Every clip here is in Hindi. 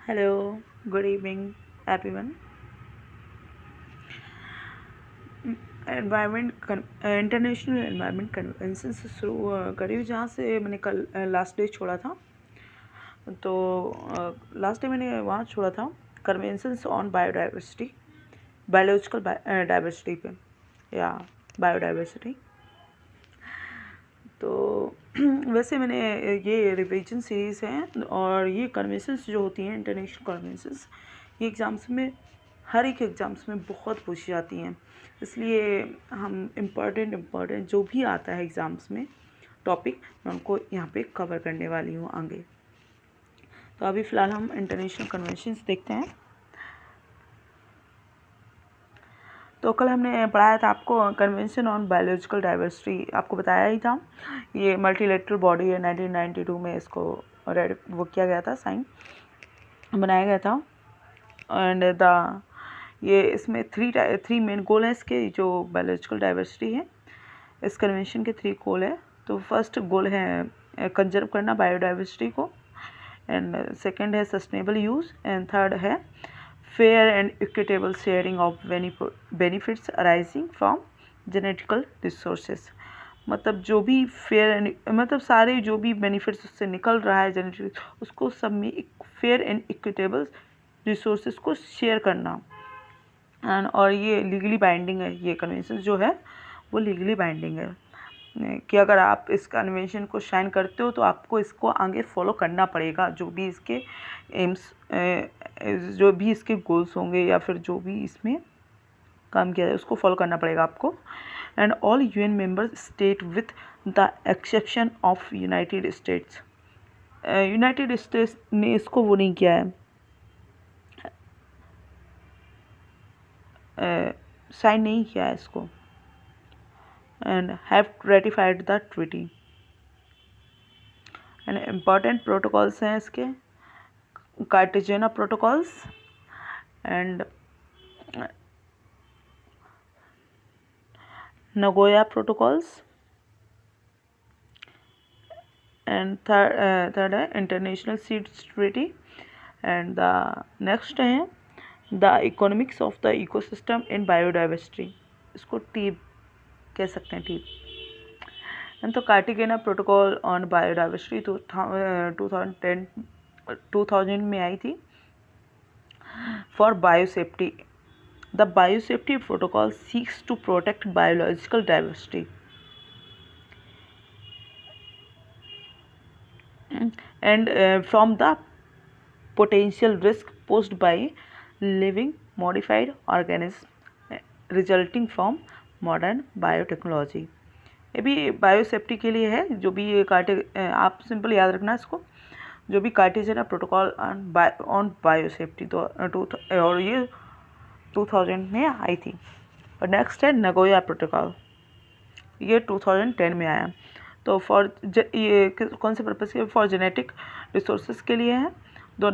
Hello, good evening, everyone. International environment convention से शुरू करी हुई, जहाँ से मैंने कल लास्ट डे छोड़ा था। तो लास्ट डे मैंने वहाँ छोड़ा था conventions on biodiversity, biological diversity पे, या बायोडाइवर्सिटी। तो वैसे मैंने ये रिवीजन सीरीज़ है, और ये कन्वेंशंस जो होती हैं इंटरनेशनल कन्वेंशंस, ये एग्ज़ाम्स में, हर एक एग्ज़ाम्स में बहुत पूछी जाती हैं। इसलिए हम इम्पॉर्टेंट जो भी आता है एग्ज़ाम्स में टॉपिक, मैं उनको यहाँ पे कवर करने वाली हूँ आगे। तो अभी फ़िलहाल हम इंटरनेशनल कन्वेंशंस देखते हैं। तो कल हमने पढ़ाया था आपको कन्वेंशन ऑन बायोलॉजिकल डाइवर्सिटी, आपको बताया ही था। ये मल्टीलेटरल बॉडी है, 1992 में इसको वो किया गया था, साइन बनाया गया था। एंड ये इसमें थ्री मेन गोल है इसके, जो बायोलॉजिकल डाइवर्सिटी है। इस कन्वेंशन के 3 गोल है। तो फर्स्ट गोल है कंजर्व करना बायोडाइवर्सिटी को, एंड सेकंड है सस्टेनेबल यूज़, एंड थर्ड है fair and equitable sharing of benefits arising from genetical resources. मतलब जो भी फेयर एंड, मतलब सारे जो भी बेनिफिट्स उससे निकल रहा है जेनेटिक, उसको सब में एक फेयर एंड इक्विटेबल रिसोर्सेज को शेयर करना। एंड और ये लीगली बाइंडिंग है, ये कन्वेंशन जो है वो लीगली बाइंडिंग है, कि अगर आप इस कन्वेंशन को साइन करते हो तो आपको इसको आगे फॉलो करना पड़ेगा। जो भी इसके एम्स, जो भी इसके गोल्स होंगे, या फिर जो भी इसमें काम किया जाए, उसको फॉलो करना पड़ेगा आपको। And all UN member state with the exception of United states. United states ने इसको वो नहीं किया है, साइन नहीं किया है इसको, and have ratified the treaty. And important protocols हैं इसके, Cartagena protocols and Nagoya protocols, and third है international seeds treaty. And the next है the economics of the ecosystem in biodiversity, इसको टीप कह सकते हैं, टीप। एंड तो कार्टिगेना प्रोटोकॉल ऑन बायोडाइवर्सिटी 2000 में आई थी for biosafety. The biosafety protocol seeks to protect biological diversity and from the potential risk posed by living modified organisms resulting from modern biotechnology। ये भी बायोसेफ्टी के लिए है। जो भी ये आप सिंपल याद रखना इसको, जो भी कार्टेजेना प्रोटोकॉल ऑन बायोसेफ्टी, तो और ये 2000 में आई थी। और नेक्स्ट है नगोया प्रोटोकॉल, ये 2010 में आया। तो ये कौन से पर्पज़ के, फॉर जेनेटिक रिसोर्सेज के लिए है। The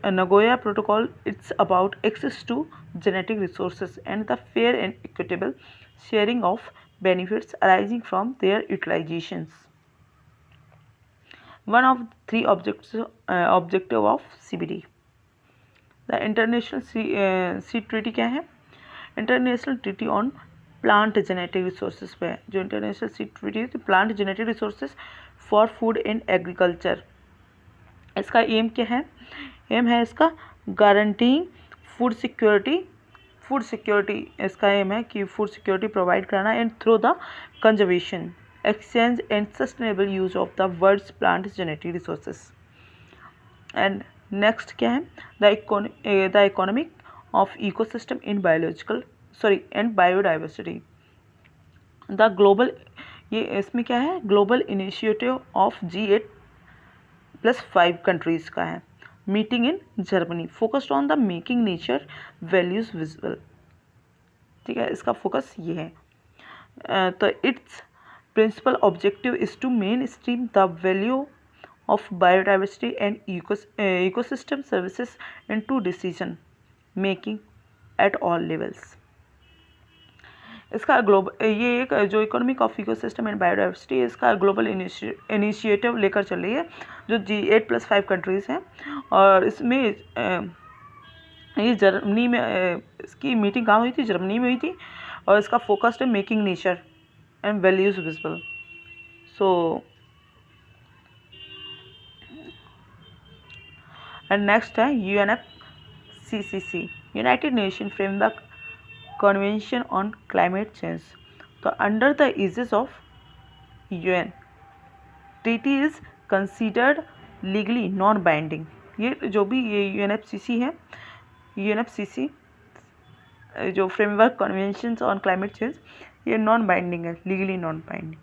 Nagoya protocol it's about access to genetic resources and the fair and equitable sharing of benefits arising from their utilizations. One of 3 objective of CBD। The international seed treaty क्या है? International treaty on plant genetic resources पे, जो इंटरनेशनल सी ट्रीटी है plant genetic resources for food and agriculture. इसका एम क्या है? एम है इसका guaranteeing food security. Food security इसका एम है कि फूड सिक्योरिटी प्रोवाइड करना, and through the conservation, exchange and sustainable use of the world's plant genetic resources. And next क्या है? The economic of ecosystem in and biodiversity. The global, ये इसमें क्या है? Global initiative of G8+5 countries का है, meeting in Germany, focused on the making nature values visible. ठीक है, इसका फोकस ये है। तो it's principal objective is to mainstream the value of biodiversity and ecosystem services into decision making at all levels। इसका ग्लोबल, ये एक जो economic of ecosystem and biodiversity, इसका ग्लोबल इनिशिएटिव लेकर चल रही है, जो G8+5 कंट्रीज़ हैं। और इसमें ये जर्मनी में इसकी मीटिंग कहाँ हुई थी? जर्मनी में हुई थी। और इसका फोकस है making nature and values visible. So and next है UNFCCC, united nation framework convention on climate change. तो under the aegis of UN, treaty is considered legally non binding. ये जो भी ये UNFCC है, UNFCC जो framework convention on climate change, ये नॉन बाइंडिंग है, लीगली नॉन बाइंडिंग।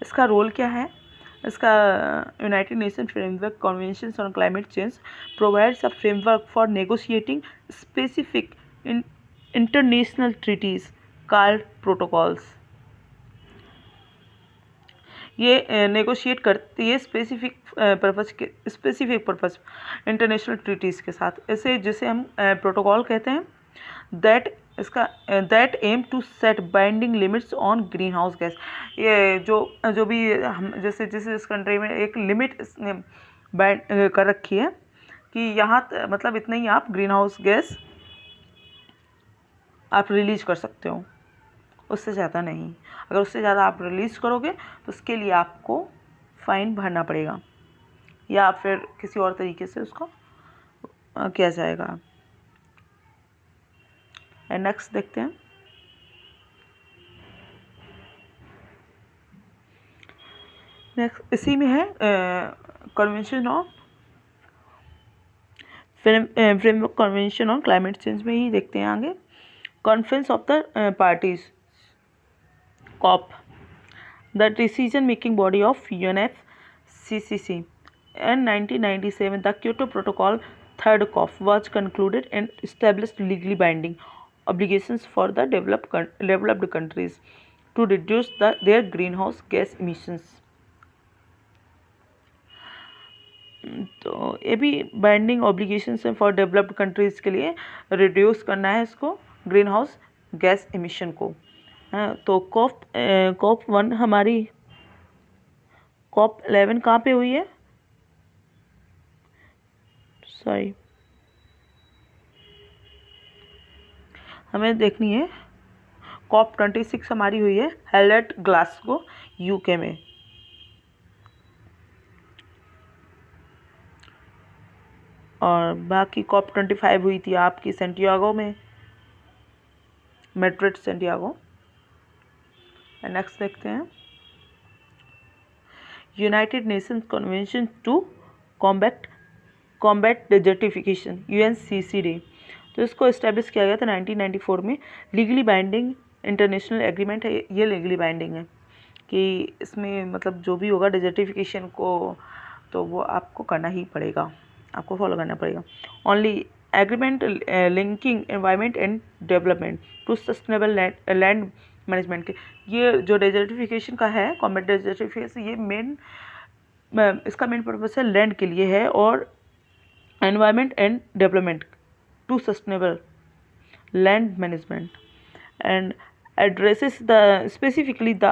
इसका रोल क्या है? इसका united nation framework convention on climate change provides a framework for negotiating specific international treaties called protocols. ये नेगोशिएट करती है स्पेसिफिक पर्पस इंटरनेशनल ट्रीटीज़ के साथ, ऐसे जिसे हम प्रोटोकॉल कहते हैं। That aim to set binding limits on greenhouse gas. ये जो भी हम जैसे इस कंट्री में एक लिमिट बाइंड कर रखी है कि यहाँ मतलब इतना ही आप ग्रीन हाउस गैस आप रिलीज कर सकते हो, उससे ज़्यादा नहीं। अगर उससे ज़्यादा आप रिलीज़ करोगे तो उसके लिए आपको फ़ाइन भरना पड़ेगा, या फिर किसी और तरीके से उसको किया जाएगा। एंड नेक्स्ट देखते हैं। नेक्स्ट इसी में है convention on framework convention on climate change में ही देखते हैं आगे। Conference of the parties, COP, the decision making body of UNFCCC. In 1997, the Kyoto Protocol third COP was concluded and established legally binding obligations for the developed countries to reduce their greenhouse gas emissions. तो ये भी बाइंडिंग ऑब्लिगेशंस हैं फॉर डेवलप्ड कंट्रीज़ के लिए, रिड्यूस करना है इसको ग्रीन हाउस गैस एमिशन को। तो COP 1 हमारी COP 11 कहाँ पे हुई है? सॉरी, हमें देखनी है। COP 26 हमारी हुई है हेल्ड एट ग्लासगो, UK में। और बाकी COP 25 हुई थी आपकी सेंटियागो में, मैड्रिड सेंटियागो। नेक्स्ट देखते हैं united nations convention to combat desertification, UNCCD। तो इसको इस्टेब्लिश किया गया था 1994 में। लीगली बाइंडिंग इंटरनेशनल एग्रीमेंट है, ये लीगली बाइंडिंग है कि इसमें मतलब जो भी होगा डेजर्टिफिकेशन को तो वो आपको करना ही पड़ेगा, आपको फॉलो करना पड़ेगा। Only agreement linking environment and development to sustainable land management के, ये जो डेजर्टिफिकेशन का है, कॉम्बैट डेजर्टिफिकेशन, ये इसका मेन पर्पस है लैंड के लिए है, और environment and development to sustainable land management, and addresses specifically the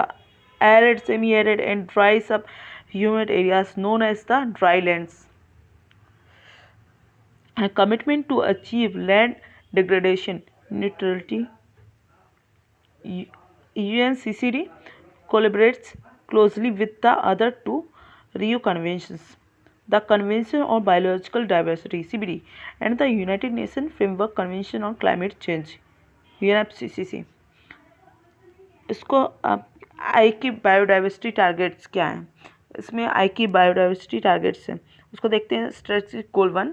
arid, semi-arid and dry sub-humid areas known as the drylands. A commitment to achieve land degradation neutrality, UNCCD collaborates closely with the other two Rio Conventions, the Convention on Biological Diversity (CBD) and the United Nations Framework Convention on Climate Change (UNFCCC). इसको आई की बायोडाइवर्सिटी टारगेट्स क्या हैं? इसमें आई की बायोडाइवर्सिटी टारगेट्स हैं, उसको देखते हैं। Strategic goal 1,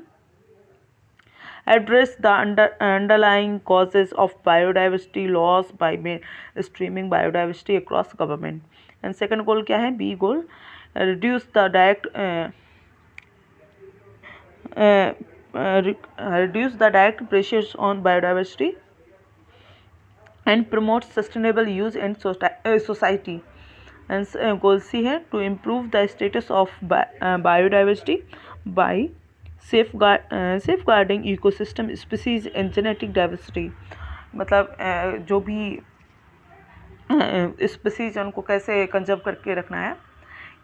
address the underlying causes of biodiversity loss by streaming biodiversity across government. And second goal क्या है? B goal, reduce the direct pressures on biodiversity and promote sustainable use in society. And goal C है to improve the status of biodiversity by safeguarding ecosystem species and genetic diversity. मतलब जो भी स्पीसीज उनको कैसे कंजर्व करके रखना है,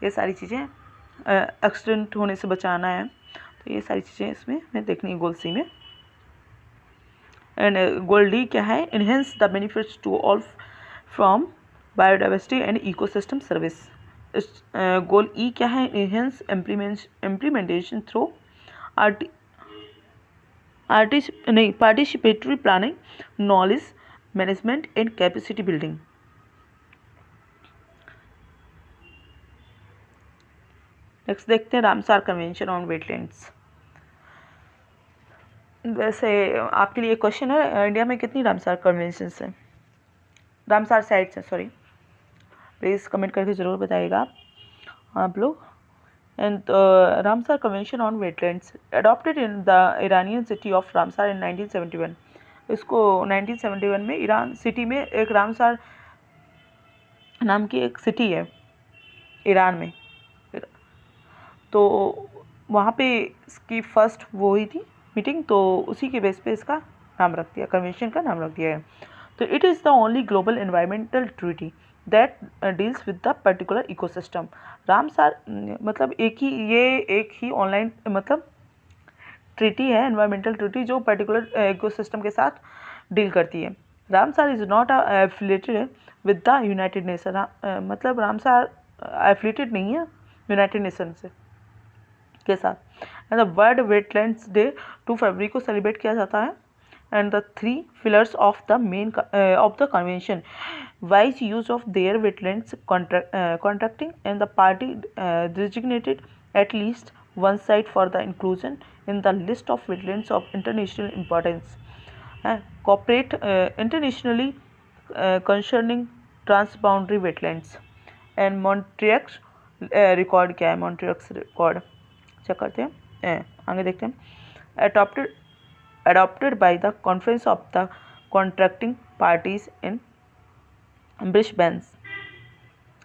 ये सारी चीज़ें एक्सीडेंट होने से बचाना है, तो ये सारी चीज़ें इसमें हमें देखनी है गोल सी में। एंड गोल डी क्या है, enhance the benefits to all from biodiversity and ecosystem service. Goal E क्या है, enhance implementation through participatory planning, knowledge management and capacity building. Next देखते हैं रामसार कन्वेंशन ऑन वेटलैंड्स। वैसे आपके लिए क्वेश्चन है, इंडिया में कितनी रामसार कन्वेंशंस हैं, रामसार साइट्स हैं, सॉरी, प्लीज़ कमेंट करके ज़रूर बताइएगा आप लोग। And Ramsar convention on wetlands adopted in the Iranian city of Ramsar in 1971। इसको 1971 में ईरान सिटी में एक रामसार नाम की एक सिटी है ईरान में, तो वहाँ पे इसकी फर्स्ट वो हुई थी मीटिंग, तो उसी के बेस पे इसका नाम रख दिया, कन्वेंशन का नाम रख दिया है। तो it is the only global environmental treaty that deals with the particular ecosystem. Ramsar मतलब एक ही ऑनलाइन मतलब ट्रीटी है, एनवायरमेंटल ट्रीटी, जो पर्टिकुलर इकोसिस्टम के साथ डील करती है। Ramsar is not affiliated with the United nation, मतलब रामसार एफिलेटेड नहीं है यूनाइटेड नेशन से के साथ। And the world wetlands day 2 फरवरी को सेलिब्रेट किया जाता है। And the 3 pillars of the main of the convention, wise use of their wetlands contracting and the party designated at least one site for the inclusion in the list of wetlands of international importance, cooperate internationally concerning transboundary wetlands, and Montreux record क्या है, मॉन्ट्रियक्स रिकॉर्ड चेक करते हैं, आगे देखते हैं। adopted by the conference of the contracting parties in Brisbane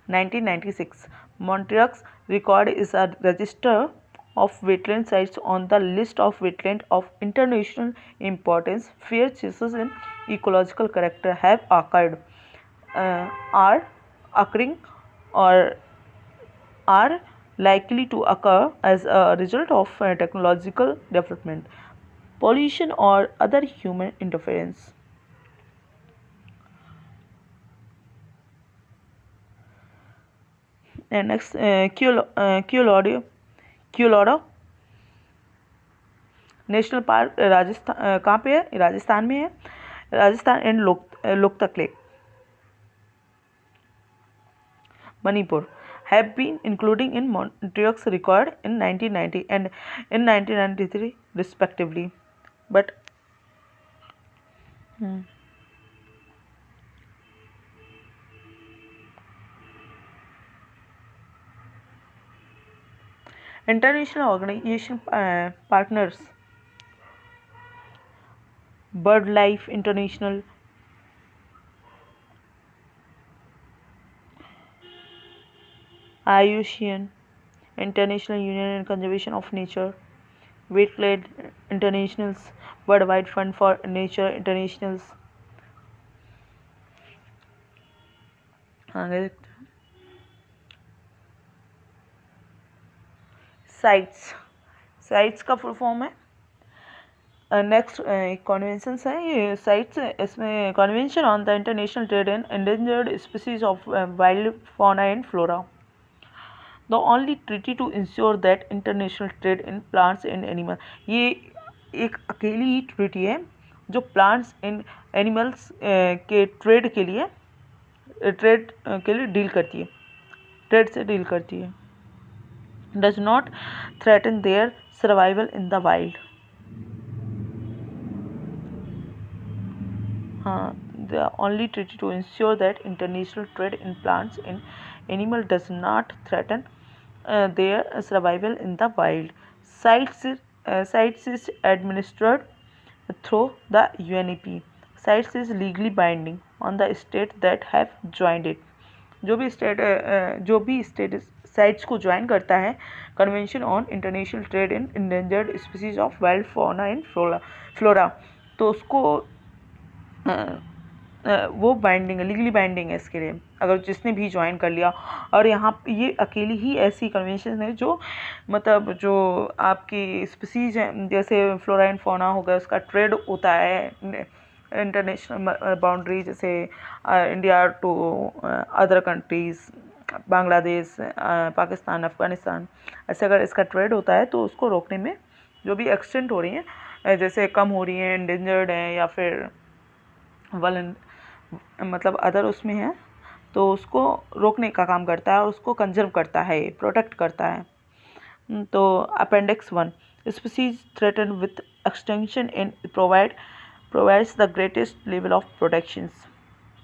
1996. Montreux record is a register of wetland sites on the list of wetland of international importance where changes in ecological character have occurred, are occurring, or are likely to occur as a result of technological development, pollution, or other human interference. And next, Keoladeo national park Rajasthan, कहाँ पे है, राजस्थान में है, Rajasthan and Loktak lake Manipur have been including in Montreux record in 1990 and in 1993 respectively, but international organization partners, BirdLife International, IUCN, International Union and Conservation of Nature, Wetland Internationals, Worldwide Fund for Nature Internationals। आगे देखते हैं साइट्स का फुल फॉर्म है। नेक्स्ट कन्वेंशन है ये साइट्स, इसमें convention on the international trade in endangered species of wild fauna and flora, the only treaty to ensure that international trade in plants and animal. ये एक अकेली ही ट्रीटी है जो प्लांट्स एंड एनिमल्स के ट्रेड के लिए डील करती है, ट्रेड से डील करती है। Does not threaten their survival in the wild. The only treaty to ensure that international trade in plants and animal does not threaten their survival in the wild. Sites is administered through the UNEP. Sites is legally binding on the state that have joined it. जो भी स्टेट साइट्स को ज्वाइन करता है convention on international trade in endangered species of wild fauna and flora, तो उसको वो बाइंडिंग है, लीगली बाइंडिंग है इसके लिए, अगर जिसने भी ज्वाइन कर लिया। और यहाँ ये अकेली ही ऐसी कन्वेंशन है जो मतलब जो आपकी स्पीसीज हैं, जैसे फ्लोरा एंड फौना हो गया, उसका ट्रेड होता है इंटरनेशनल बाउंड्री, जैसे India to other countries, Bangladesh, Pakistan, Afghanistan, ऐसे अगर इसका ट्रेड होता है तो उसको रोकने में जो भी एक्सटेंट हो रही हैं, जैसे कम हो रही हैं, इंडेंजर्ड हैं, या फिर मतलब अदर उसमें है, तो उसको रोकने का काम करता है और उसको कंजर्व करता है, प्रोटेक्ट करता है। तो appendix 1, species threaten with extension in provides the greatest level of protections.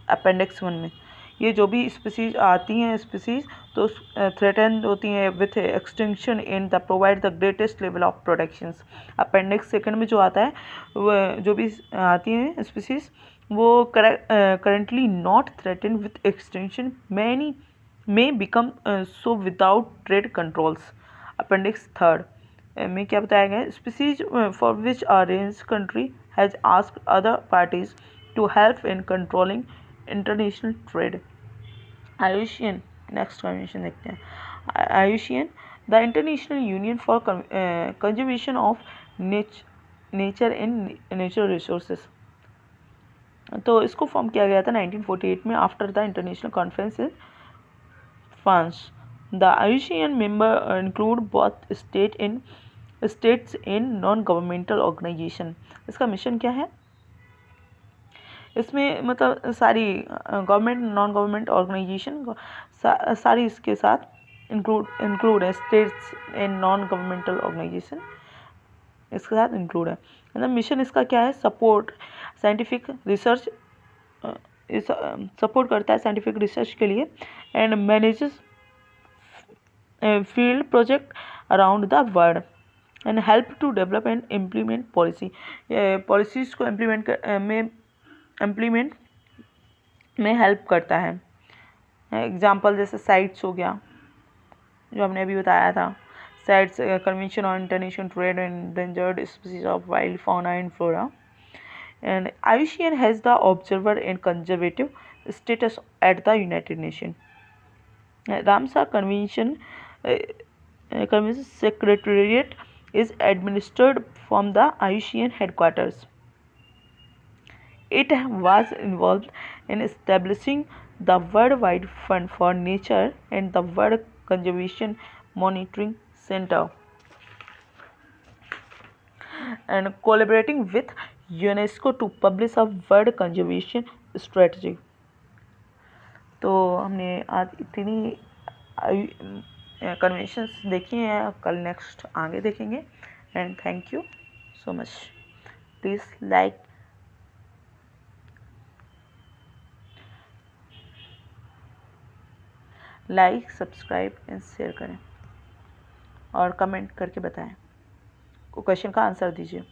Appendix 1 में ये जो भी स्पीसीज आती हैं, स्पीसीज तो थ्रेटन होती हैं with extension in the provide the greatest level of protections. Appendix 2 में जो आता है, वो जो भी आती हैं स्पीसीज, वो currently not threatened with extinction many may become so without trade controls। Appendix 3 में क्या बताया गया है, species for which a range country has asked other parties to help in controlling international trade। IUCN, next convention देखते हैं। IUCN, the international union for conservation of nature and natural resources. तो इसको फॉर्म किया गया था 1948 में after the international conference in France. The IUCN member include both states in non governmental organization. इसका मिशन क्या है, इसमें मतलब सारी गवर्नमेंट, नॉन गवर्नमेंट ऑर्गेनाइजेशन सारी इसके साथ इंक्लूड है, states and non governmental organization इसके साथ इंक्लूड है। मतलब मिशन इसका क्या है, सपोर्ट साइंटिफिक रिसर्च, सपोर्ट करता है साइंटिफिक रिसर्च के लिए, and manages field project around the world, and help to develop and implement policies को इम्प्लीमेंट में हेल्प करता है। एग्जाम्पल जैसे साइट्स हो गया, जो हमने अभी बताया था, sites convention on international trade and endangered species of wild fauna and flora, and IUCN has the observer and conservative status at the United Nations. Ramsar Convention Secretariat is administered from the IUCN headquarters. It was involved in establishing the Worldwide Fund for Nature and the World Conservation Monitoring Center, and collaborating with UNESCO to publish a world conservation strategy। तो हमने आज इतनी कन्वेंशंस देखी हैं, कल नेक्स्ट आगे देखेंगे। And thank you so much. Please like subscribe and share करें और कमेंट करके बताएं, क्वेश्चन का आंसर दीजिए।